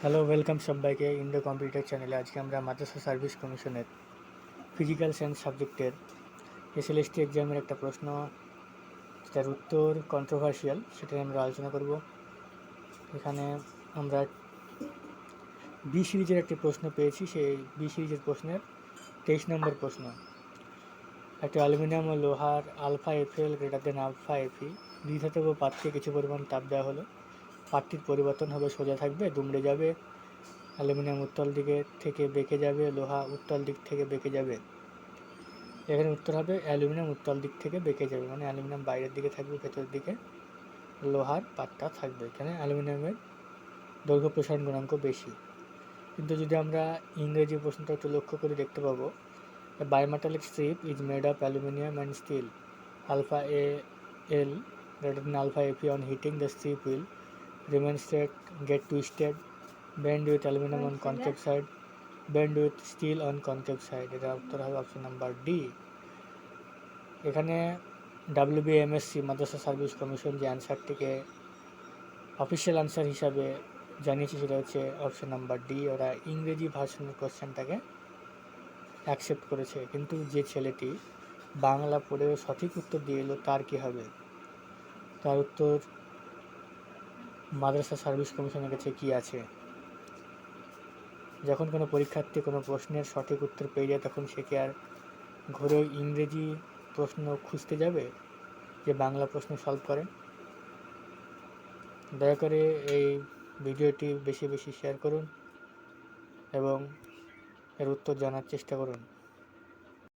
Hello, welcome সবাইকে Indo computer চ্যানেলে। আজকে আমরা মাদ্রাসা সার্ভিস কমিশনের ফিজিক্যাল সায়েন্স সাবজেক্টের এসএলএসটি এক্সামের একটা প্রশ্ন, তার উত্তর কন্ট্রোভার্সিয়াল, সেটা নিয়ে আমরা আলোচনা করব। এখানে আমরা বি সিরিজের একটি প্রশ্ন পেয়েছি। সেই বি সিরিজের প্রশ্নের 23 নম্বর প্রশ্ন। একটা অ্যালুমিনিয়াম ও লোহার alpha F L greater than alpha F E দ্বিধাতব পাত্রে কিছু পরিমাণ তাপ দেওয়া হলো। পাত্রটির পরিবর্তন হবে, সোজা থাকবে, দুমড়ে যাবে, অ্যালুমিনিয়াম উত্তল দিকে থেকে বেঁকে যাবে, লোহা উত্তল দিক থেকে বেঁকে যাবে। এখানে উত্তর হবে অ্যালুমিনিয়াম উত্তল দিক থেকে বেঁকে যাবে, মানে অ্যালুমিনিয়াম বাইরের দিকে থাকবে, ভেতরের দিকে লোহার পাতটা থাকবে। এখানে অ্যালুমিনিয়ামের দৈর্ঘ্য প্রসারণ গুণাঙ্ক বেশি। কিন্তু যদি আমরা ইংরেজি প্রশ্নটা একটু লক্ষ্য করে দেখতে পাবো, bimetallic strip is made of aluminium and steel, alpha A L greater than alpha Fe. On heating, the strip will remain straight, get twisted, bend with aluminum on concave side, bend with steel on concave side. এটা উত্তর হবে option number D. এখানে WBMSC মাদ্রাসা service commission যে অ্যান্সারটিকে official answer হিসাবে জানিয়েছে সেটা হচ্ছে option number D. ওরা ইংরেজি ভার্সনের কোশ্চেনটাকে অ্যাকসেপ্ট করেছে, কিন্তু যে ছেলেটি বাংলা পড়েও সঠিক উত্তর দিয়ে এলো তার কী হবে? তার উত্তর মাদ্রাসা সার্ভিস কমিশনের কাছে কী আছে? যখন কোনো পরীক্ষার্থী কোনো প্রশ্নের সঠিক উত্তর পেয়ে যায়, তখন সে কি আর ঘুরে ইংরেজি প্রশ্ন খুঁজতে যাবে যে বাংলা প্রশ্ন সলভ করে? দয়া করে এই ভিডিওটি বেশি বেশি শেয়ার করুন এবং এর উত্তর জানার চেষ্টা করুন।